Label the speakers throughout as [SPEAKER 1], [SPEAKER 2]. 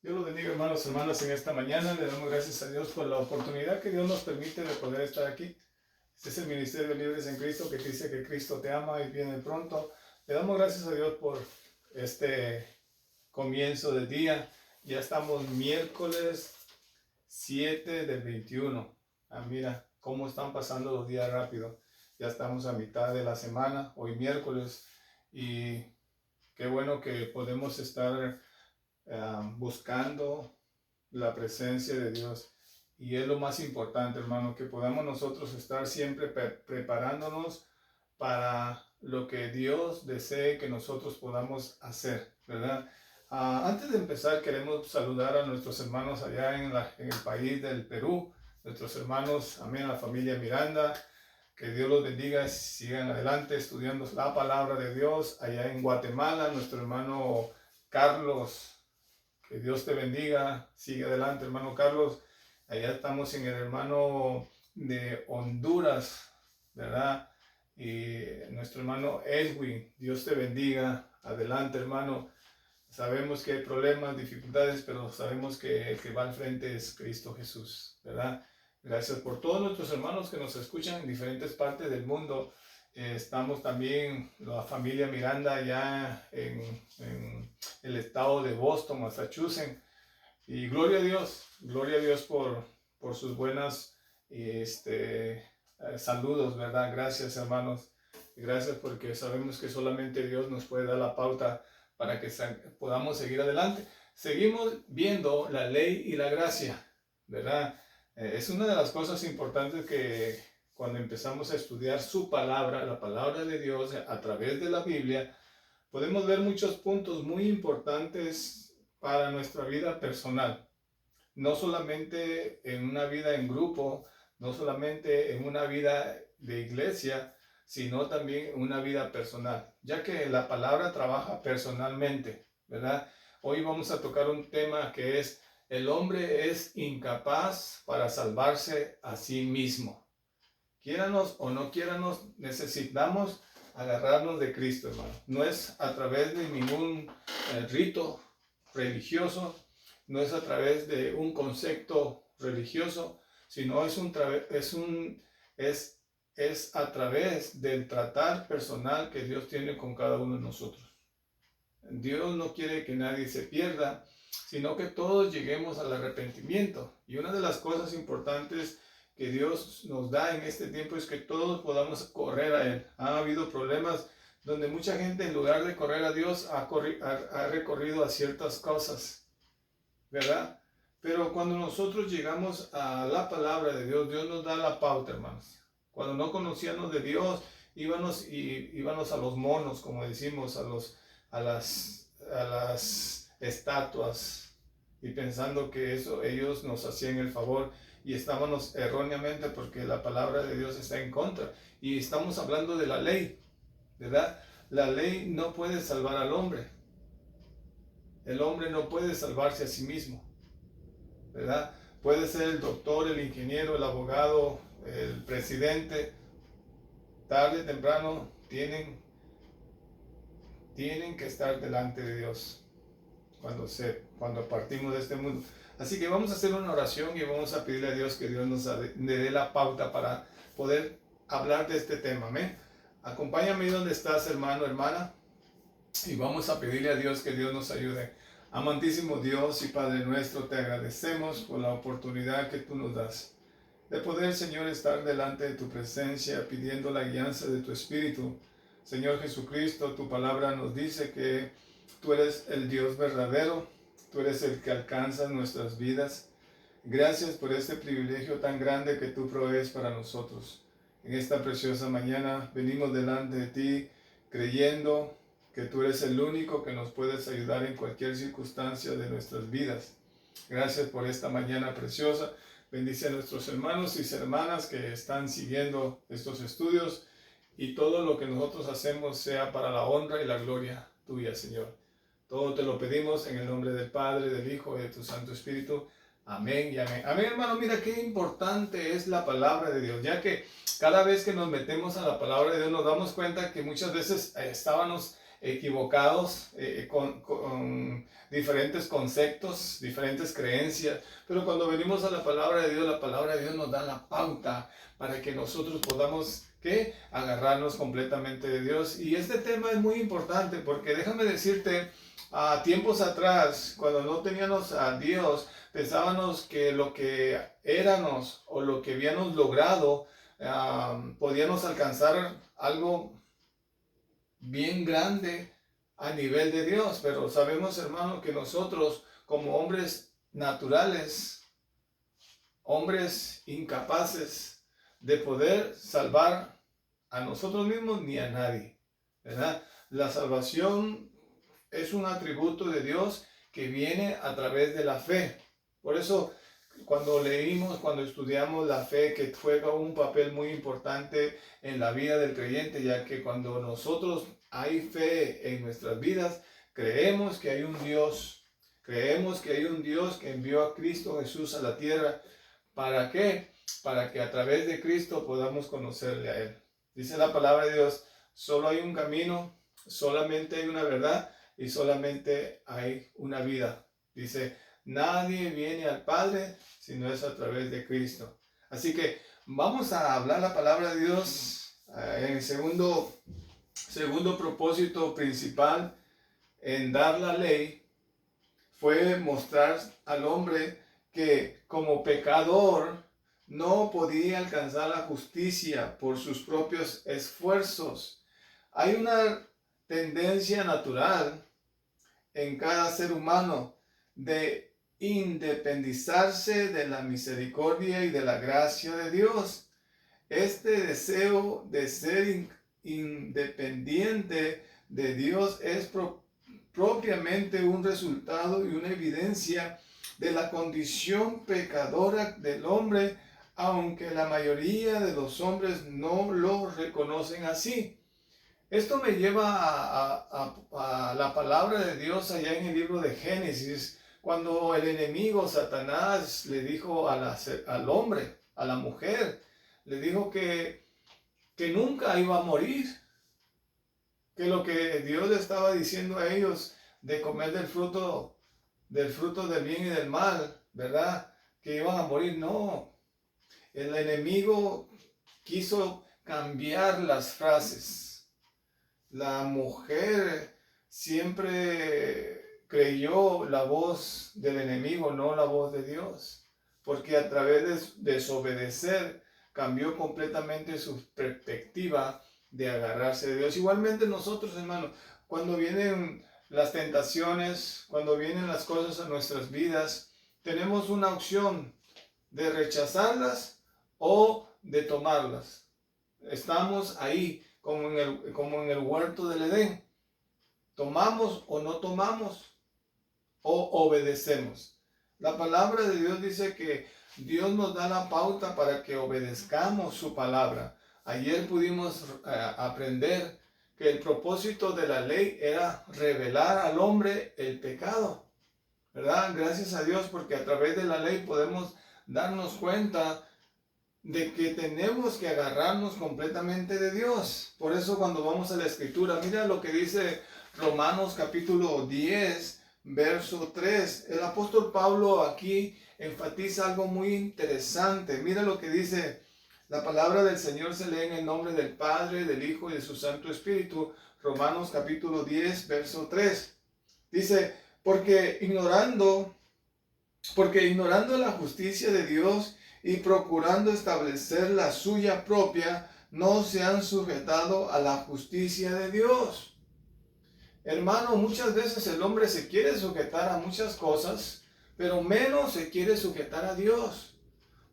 [SPEAKER 1] Dios los bendiga, hermanos y hermanas, en esta mañana. Le damos gracias a Dios por la oportunidad que Dios nos permite de poder estar aquí. Este es el Ministerio de Libres en Cristo, que te dice que Cristo te ama y viene pronto. Le damos gracias a Dios por este comienzo del día. Ya estamos miércoles 7 del 21. Mira cómo están pasando los días rápido. Ya estamos a mitad de la semana, hoy miércoles. Y qué bueno que podemos estar buscando la presencia de Dios. Y es lo más importante, hermano, que podamos nosotros estar siempre preparándonos para lo que Dios desee que nosotros podamos hacer, ¿verdad? Antes de empezar, queremos saludar a nuestros hermanos allá en el país del Perú, nuestros hermanos, amén, la familia Miranda. Que Dios los bendiga, sigan adelante estudiando la palabra de Dios. Allá en Guatemala, nuestro hermano Carlos, que Dios te bendiga. Sigue adelante, hermano Carlos. Allá estamos en el hermano de Honduras, ¿verdad? Y nuestro hermano Edwin, Dios te bendiga. Adelante, hermano. Sabemos que hay problemas, dificultades, pero sabemos que el que va al frente es Cristo Jesús, ¿verdad? Gracias por todos nuestros hermanos que nos escuchan en diferentes partes del mundo. Estamos también, la familia Miranda, allá en el estado de Boston, Massachusetts. Y gloria a Dios por sus buenas saludos, ¿verdad? Gracias, hermanos. Gracias porque sabemos que solamente Dios nos puede dar la pauta para que podamos seguir adelante. Seguimos viendo la ley y la gracia, ¿verdad? Es una de las cosas importantes que cuando empezamos a estudiar su palabra, la palabra de Dios a través de la Biblia, podemos ver muchos puntos muy importantes para nuestra vida personal. No solamente en una vida en grupo, no solamente en una vida de iglesia, sino también en una vida personal, ya que la palabra trabaja personalmente, ¿verdad? Hoy vamos a tocar un tema que es: el hombre es incapaz para salvarse a sí mismo. Quiéranos o no quiéranos, necesitamos agarrarnos de Cristo, hermano. No es a través de ningún rito religioso, no es a través de un concepto religioso, sino es a través del tratar personal que Dios tiene con cada uno de nosotros. Dios no quiere que nadie se pierda, sino que todos lleguemos al arrepentimiento. Y una de las cosas importantes que Dios nos da en este tiempo es que todos podamos correr a Él. Ha habido problemas donde mucha gente, en lugar de correr a Dios, ha recorrido a ciertas cosas, ¿verdad? Pero cuando nosotros llegamos a la palabra de Dios, Dios nos da la pauta, hermanos. Cuando no conocíamos de Dios, íbamos a los monos, como decimos, a las estatuas, y pensando que eso ellos nos hacían el favor, y estábamos erróneamente, porque la palabra de Dios está en contra. Y estamos hablando de la ley, ¿verdad? La ley no puede salvar al hombre. El hombre no puede salvarse a sí mismo, ¿verdad? Puede ser el doctor, el ingeniero, el abogado, el presidente. Tarde o temprano tienen que estar delante de Dios cuando partimos de este mundo. Así que vamos a hacer una oración y vamos a pedirle a Dios que Dios nos dé la pauta para poder hablar de este tema. Amén. Acompáñame donde estás, hermano, hermana, y vamos a pedirle a Dios que Dios nos ayude. Amantísimo Dios y Padre nuestro, te agradecemos por la oportunidad que tú nos das de poder, Señor, estar delante de tu presencia pidiendo la guianza de tu Espíritu. Señor Jesucristo, tu palabra nos dice que tú eres el Dios verdadero, tú eres el que alcanza nuestras vidas. Gracias por este privilegio tan grande que tú provees para nosotros. En esta preciosa mañana venimos delante de ti creyendo que tú eres el único que nos puedes ayudar en cualquier circunstancia de nuestras vidas. Gracias por esta mañana preciosa. Bendice a nuestros hermanos y hermanas que están siguiendo estos estudios, y todo lo que nosotros hacemos sea para la honra y la gloria tuya, Señor. Todo te lo pedimos en el nombre del Padre, del Hijo y de tu Santo Espíritu. Amén y amén. Amén, hermano. Mira qué importante es la palabra de Dios, ya que cada vez que nos metemos a la palabra de Dios nos damos cuenta que muchas veces estábamos equivocados, con diferentes conceptos, diferentes creencias. Pero cuando venimos a la palabra de Dios, la palabra de Dios nos da la pauta para que nosotros podamos, ¿qué? Agarrarnos completamente de Dios. Y este tema es muy importante porque déjame decirte, a tiempos atrás, cuando no teníamos a Dios, pensábamos que lo que éramos o lo que habíamos logrado, podíamos alcanzar algo bien grande a nivel de Dios. Pero sabemos, hermano, que nosotros como hombres naturales, hombres incapaces de poder salvar a nosotros mismos ni a nadie, ¿verdad? La salvación es un atributo de Dios que viene a través de la fe. Por eso, cuando leímos, cuando estudiamos la fe, que juega un papel muy importante en la vida del creyente, ya que cuando nosotros hay fe en nuestras vidas, creemos que hay un Dios, creemos que hay un Dios que envió a Cristo Jesús a la tierra. ¿Para qué? Para que a través de Cristo podamos conocerle a Él. Dice la palabra de Dios, solo hay un camino, solamente hay una verdad y solamente hay una vida. Dice, nadie viene al Padre si no es a través de Cristo. Así que vamos a hablar la palabra de Dios en el segundo propósito principal en dar la ley. Fue mostrar al hombre que como pecador no podía alcanzar la justicia por sus propios esfuerzos. Hay una tendencia natural en cada ser humano de independizarse de la misericordia y de la gracia de Dios. Este deseo de ser independiente de Dios es propiamente un resultado y una evidencia de la condición pecadora del hombre, aunque la mayoría de los hombres no lo reconocen así. Esto me lleva a la palabra de Dios allá en el libro de Génesis, cuando el enemigo Satanás le dijo al hombre, a la mujer, le dijo que nunca iba a morir, que lo que Dios le estaba diciendo a ellos de comer del fruto del bien y del mal, ¿verdad? Que iban a morir. No, el enemigo quiso cambiar las frases. La mujer siempre creyó la voz del enemigo, no la voz de Dios, porque a través de desobedecer cambió completamente su perspectiva de agarrarse de Dios. Igualmente nosotros, hermanos, cuando vienen las tentaciones, cuando vienen las cosas a nuestras vidas, tenemos una opción de rechazarlas o de tomarlas. Estamos ahí como en el huerto del Edén. Tomamos o no tomamos, o obedecemos. La palabra de Dios dice que Dios nos da la pauta para que obedezcamos su palabra. Ayer pudimos aprender que el propósito de la ley era revelar al hombre el pecado, ¿verdad? Gracias a Dios, porque a través de la ley podemos darnos cuenta de que tenemos que agarrarnos completamente de Dios. Por eso cuando vamos a la escritura, mira lo que dice Romanos capítulo 10, verso 3. El apóstol Pablo aquí enfatiza algo muy interesante. Mira lo que dice: la palabra del Señor se lee en el nombre del Padre, del Hijo y de su Santo Espíritu. Romanos capítulo 10, verso 3. Dice, porque ignorando la justicia de Dios y procurando establecer la suya propia, no se han sujetado a la justicia de Dios. Hermano, muchas veces el hombre se quiere sujetar a muchas cosas, pero menos se quiere sujetar a Dios.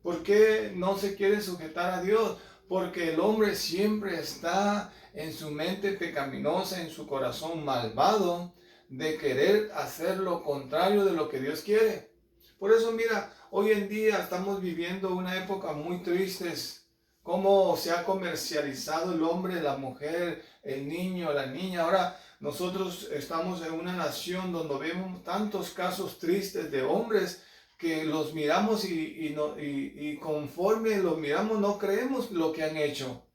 [SPEAKER 1] ¿Por qué no se quiere sujetar a Dios? Porque el hombre siempre está en su mente pecaminosa, en su corazón malvado, de querer hacer lo contrario de lo que Dios quiere. Por eso, mira, hoy en día estamos viviendo una época muy triste. Cómo se ha comercializado el hombre, la mujer, el niño, la niña. Ahora nosotros estamos en una nación donde vemos tantos casos tristes de hombres que los miramos y conforme los miramos no creemos lo que han hecho.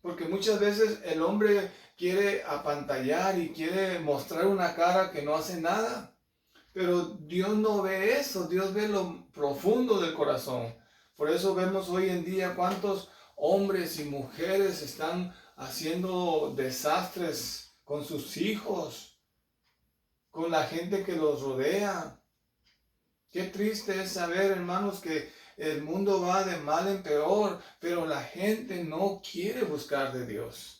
[SPEAKER 1] Porque muchas veces el hombre quiere apantallar y quiere mostrar una cara que no hace nada. Pero Dios no ve eso, Dios ve lo profundo del corazón. Por eso vemos hoy en día cuántos hombres y mujeres están haciendo desastres con sus hijos, con la gente que los rodea. Qué triste es saber, hermanos, que el mundo va de mal en peor, pero la gente no quiere buscar de Dios.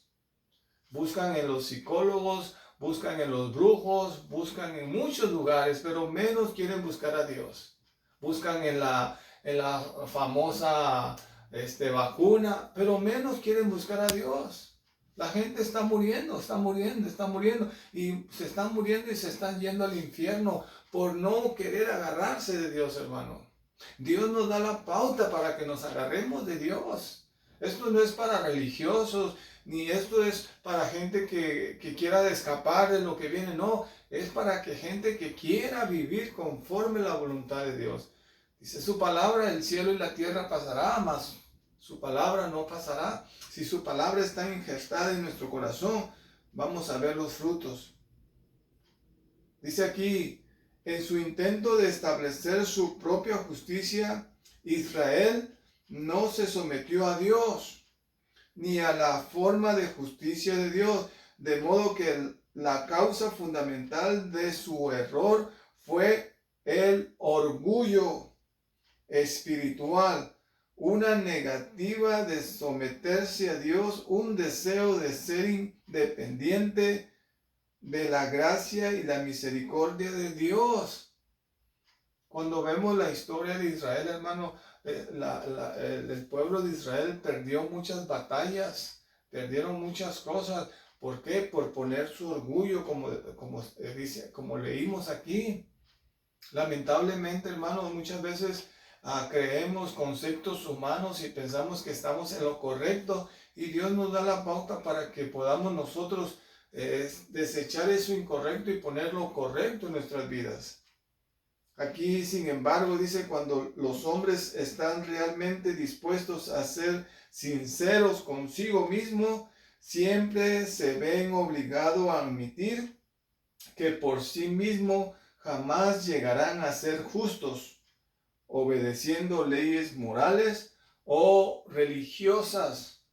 [SPEAKER 1] Buscan en los psicólogos, buscan en los brujos, buscan en muchos lugares, pero menos quieren buscar a Dios. Buscan en la famosa vacuna, pero menos quieren buscar a Dios. La gente está muriendo, y se están muriendo y se están yendo al infierno por no querer agarrarse de Dios, hermano. Dios nos da la pauta para que nos agarremos de Dios. Esto no es para religiosos, ni esto es para gente que quiera escapar de lo que viene, no. Es para que gente que quiera vivir conforme la voluntad de Dios. Dice su palabra, el cielo y la tierra pasará, mas su palabra no pasará. Si su palabra está ingestada en nuestro corazón, vamos a ver los frutos. Dice aquí, en su intento de establecer su propia justicia, Israel no se sometió a Dios, ni a la forma de justicia de Dios, de modo que la causa fundamental de su error fue el orgullo espiritual, una negativa de someterse a Dios, un deseo de ser independiente de la gracia y la misericordia de Dios. Cuando vemos la historia de Israel, hermano, el pueblo de Israel perdió muchas batallas, perdieron muchas cosas. ¿Por qué? Por poner su orgullo, como leímos aquí. Lamentablemente, hermanos, muchas veces creemos conceptos humanos y pensamos que estamos en lo correcto, y Dios nos da la pauta para que podamos nosotros desechar eso incorrecto y poner lo correcto en nuestras vidas. Aquí, sin embargo, dice, cuando los hombres están realmente dispuestos a ser sinceros consigo mismo, siempre se ven obligados a admitir que por sí mismo jamás llegarán a ser justos, obedeciendo leyes morales o religiosas.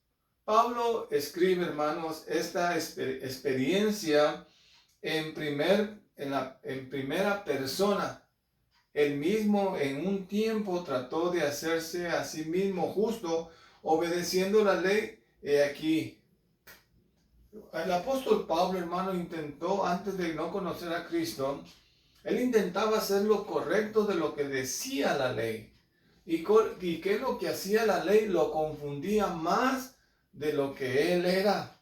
[SPEAKER 1] Pablo escribe, hermanos, esta experiencia en primera persona. Él mismo en un tiempo trató de hacerse a sí mismo justo, obedeciendo la ley. Aquí, el apóstol Pablo, hermano, intentó, antes de no conocer a Cristo, él intentaba hacer lo correcto de lo que decía la ley. ¿Y qué es lo que hacía la ley? Lo confundía más de lo que él era.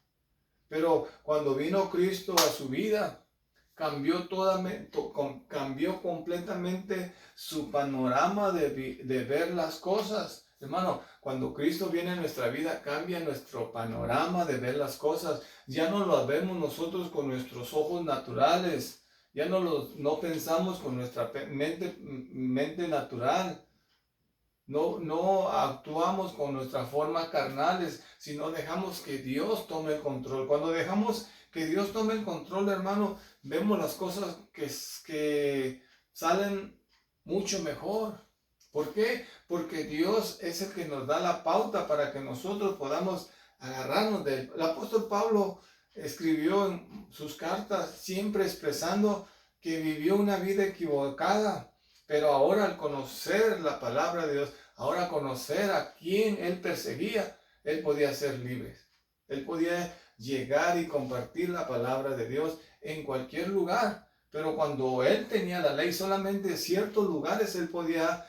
[SPEAKER 1] Pero cuando vino Cristo a su vida, cambió completamente su panorama de ver las cosas. Hermano, cuando Cristo viene a nuestra vida, cambia nuestro panorama de ver las cosas. Ya no lo vemos nosotros con nuestros ojos naturales. Ya no pensamos con nuestra mente natural. No actuamos con nuestra forma carnales, sino dejamos que Dios tome el control. Cuando dejamos que Dios tome el control, hermano, vemos las cosas que salen mucho mejor. ¿Por qué? Porque Dios es el que nos da la pauta para que nosotros podamos agarrarnos de él. El apóstol Pablo escribió en sus cartas siempre expresando que vivió una vida equivocada, pero ahora al conocer la palabra de Dios, ahora conocer a quien él perseguía, él podía ser libre. Él podía llegar y compartir la palabra de Dios en cualquier lugar. Pero cuando él tenía la ley, solamente en ciertos lugares él podía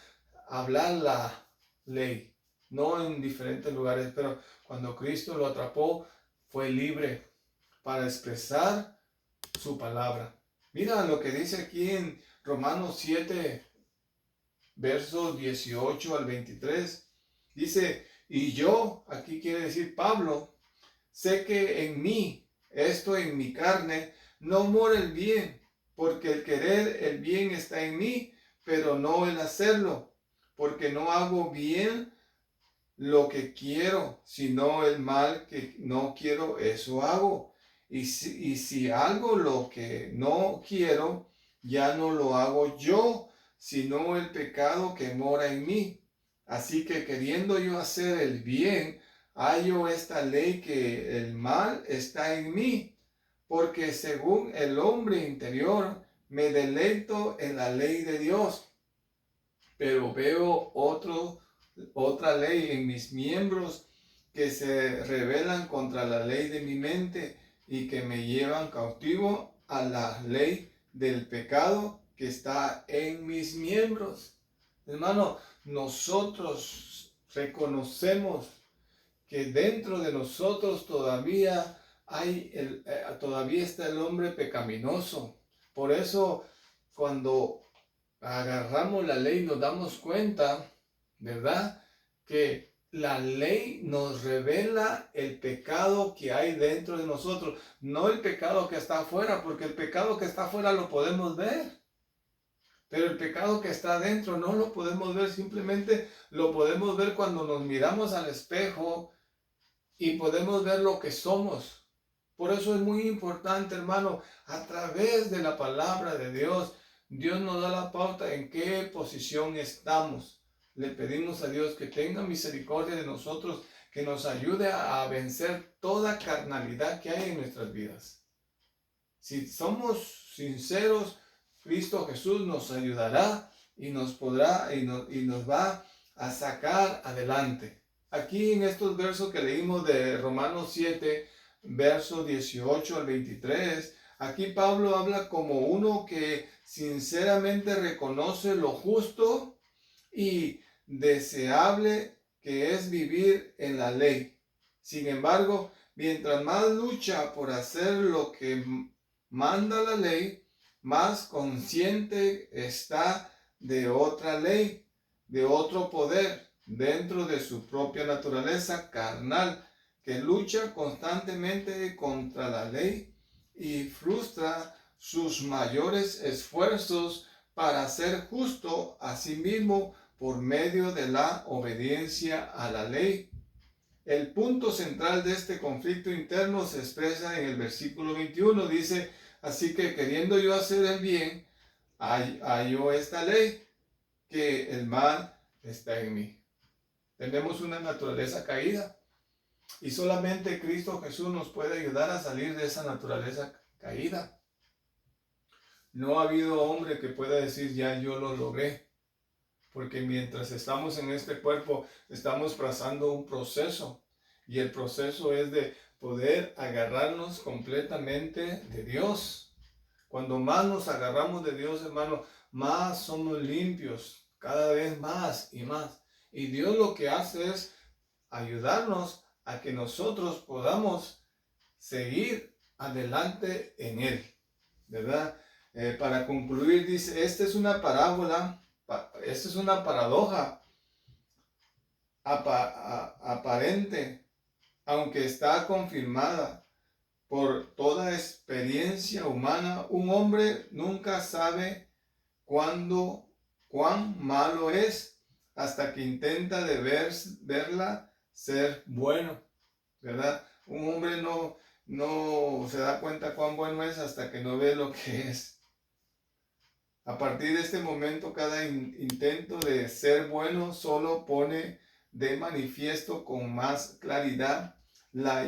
[SPEAKER 1] hablar la ley, no en diferentes lugares. Pero cuando Cristo lo atrapó, fue libre para expresar su palabra. Mira lo que dice aquí en Romanos 7, versos 18 al 23. Dice, y yo, aquí quiere decir Pablo, sé que en mí, esto en mi carne, no mora el bien, porque el querer el bien está en mí, pero no el hacerlo, porque no hago bien lo que quiero, sino el mal que no quiero, eso hago. Y si hago lo que no quiero, ya no lo hago yo, sino el pecado que mora en mí. Así que queriendo yo hacer el bien, hallo esta ley que el mal está en mí, porque según el hombre interior me deleito en la ley de Dios, pero veo otra ley en mis miembros que se rebelan contra la ley de mi mente y que me llevan cautivo a la ley del pecado que está en mis miembros. Hermano, nosotros reconocemos que dentro de nosotros todavía está el hombre pecaminoso. Por eso, cuando agarramos la ley, nos damos cuenta, ¿verdad? Que la ley nos revela el pecado que hay dentro de nosotros, no el pecado que está afuera, porque el pecado que está afuera lo podemos ver, pero el pecado que está adentro no lo podemos ver, simplemente lo podemos ver cuando nos miramos al espejo y podemos ver lo que somos. Por eso es muy importante, hermano, a través de la palabra de Dios, Dios nos da la pauta en qué posición estamos. Le pedimos a Dios que tenga misericordia de nosotros, que nos ayude a vencer toda carnalidad que hay en nuestras vidas. Si somos sinceros, Cristo Jesús nos ayudará y nos podrá y nos va a sacar adelante. Aquí en estos versos que leímos de Romanos 7, versos 18 al 23, aquí Pablo habla como uno que sinceramente reconoce lo justo y deseable que es vivir en la ley. Sin embargo, mientras más lucha por hacer lo que manda la ley, más consciente está de otra ley, de otro poder dentro de su propia naturaleza carnal, que lucha constantemente contra la ley y frustra sus mayores esfuerzos para ser justo a sí mismo por medio de la obediencia a la ley. El punto central de este conflicto interno se expresa en el versículo 21. Dice, así que queriendo yo hacer el bien, hallo esta ley, que el mal está en mí. Tenemos una naturaleza caída y solamente Cristo Jesús nos puede ayudar a salir de esa naturaleza caída. No ha habido hombre que pueda decir, ya yo lo logré, porque mientras estamos en este cuerpo, estamos pasando un proceso, y el proceso es de poder agarrarnos completamente de Dios. Cuando más nos agarramos de Dios, hermano, más somos limpios, cada vez más y más. Y Dios lo que hace es ayudarnos a que nosotros podamos seguir adelante en Él, ¿verdad? Para concluir, dice, esta es una parábola, esta es una paradoja aparente, aunque está confirmada por toda experiencia humana. Un hombre nunca sabe cuán malo es hasta que intenta de verla ser bueno, ¿verdad? Un hombre no se da cuenta cuán bueno es hasta que no ve lo que es. A partir de este momento, cada intento de ser bueno solo pone de manifiesto con más claridad la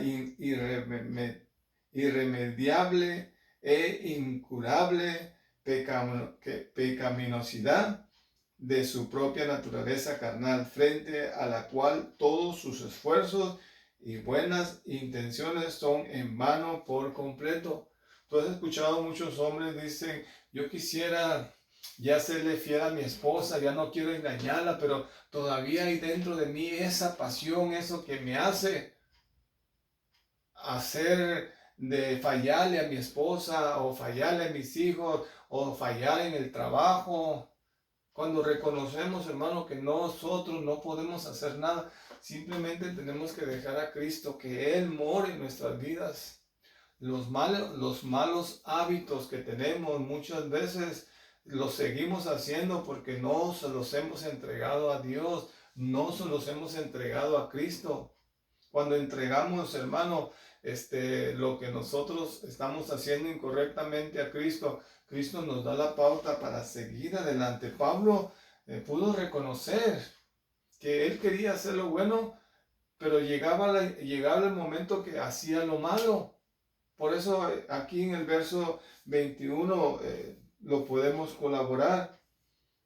[SPEAKER 1] irremediable e incurable pecaminosidad de su propia naturaleza carnal, frente a la cual todos sus esfuerzos y buenas intenciones son en vano por completo. Tú has escuchado muchos hombres dicen, yo quisiera ya serle fiel a mi esposa, ya no quiero engañarla, pero todavía hay dentro de mí esa pasión, eso que me hace hacer de fallarle a mi esposa o fallarle a mis hijos o fallar en el trabajo. Cuando reconocemos, hermano, que nosotros no podemos hacer nada, simplemente tenemos que dejar a Cristo que Él more en nuestras vidas. Los malos hábitos que tenemos muchas veces los seguimos haciendo porque no se los hemos entregado a Dios, no se los hemos entregado a Cristo. Cuando entregamos, hermano, lo que nosotros estamos haciendo incorrectamente a Cristo, Cristo nos da la pauta para seguir adelante. Pablo pudo reconocer que él quería hacer lo bueno, pero llegaba el momento que hacía lo malo. Por eso aquí en el verso 21 lo podemos colaborar.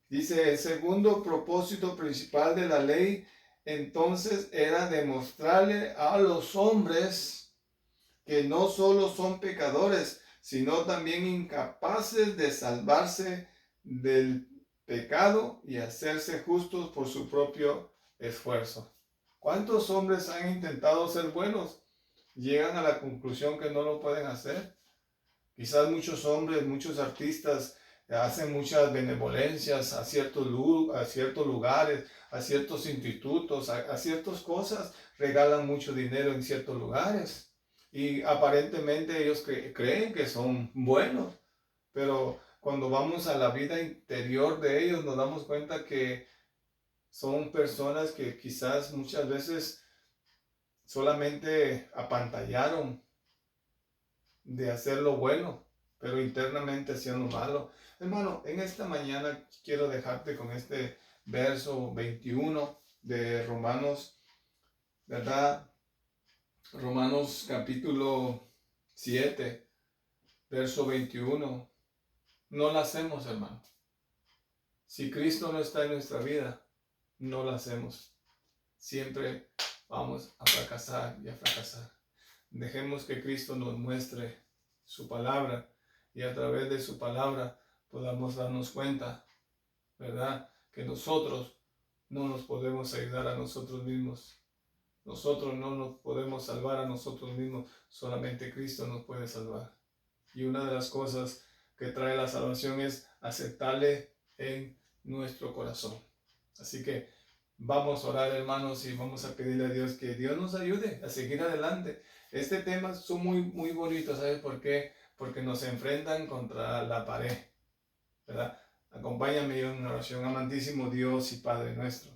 [SPEAKER 1] Dice, el segundo propósito principal de la ley entonces era demostrarle a los hombres que no solo son pecadores, sino también incapaces de salvarse del pecado y hacerse justos por su propio esfuerzo. ¿Cuántos hombres han intentado ser buenos? Llegan a la conclusión que no lo pueden hacer. Quizás muchos hombres, muchos artistas hacen muchas benevolencias a ciertos lugares, a ciertos institutos, a ciertas cosas, regalan mucho dinero en ciertos lugares y aparentemente ellos creen que son buenos, pero cuando vamos a la vida interior de ellos nos damos cuenta que son personas que quizás muchas veces solamente apantallaron de hacer lo bueno, pero internamente hacían lo malo. Hermano, en esta mañana quiero dejarte con este verso 21 de Romanos, ¿verdad? Romanos capítulo 7, verso 21. No la hacemos, hermano. Si Cristo no está en nuestra vida, no la hacemos. Siempre vamos a fracasar y a fracasar. Dejemos que Cristo nos muestre su palabra y a través de su palabra podamos darnos cuenta, ¿verdad? Que nosotros no nos podemos ayudar a nosotros mismos. Nosotros no nos podemos salvar a nosotros mismos. Solamente Cristo nos puede salvar. Y una de las cosas que trae la salvación es aceptarle en nuestro corazón. Así que vamos a orar, hermanos, y vamos a pedirle a Dios que Dios nos ayude a seguir adelante. Este tema son muy bonitos, ¿sabes por qué? Porque nos enfrentan contra la pared, ¿verdad? Acompáñame en una oración. Amantísimo Dios y Padre nuestro,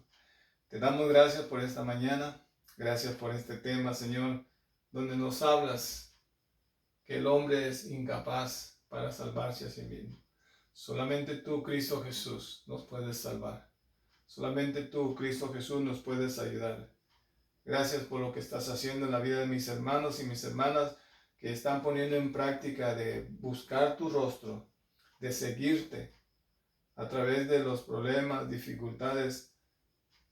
[SPEAKER 1] te damos gracias por esta mañana, gracias por este tema, Señor, donde nos hablas que el hombre es incapaz para salvarse a sí mismo. Solamente tú, Cristo Jesús, nos puedes salvar. Solamente tú, Cristo Jesús, nos puedes ayudar. Gracias por lo que estás haciendo en la vida de mis hermanos y mis hermanas que están poniendo en práctica de buscar tu rostro, de seguirte a través de los problemas, dificultades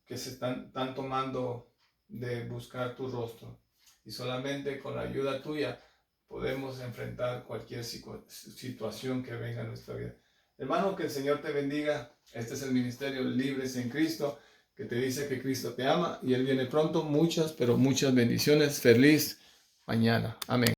[SPEAKER 1] que se están tomando de buscar tu rostro. Y solamente con la ayuda tuya podemos enfrentar cualquier situación que venga a nuestra vida. Hermano, que el Señor te bendiga. Este es el Ministerio Libres en Cristo, que te dice que Cristo te ama y Él viene pronto. Muchas, pero muchas bendiciones. Feliz mañana. Amén.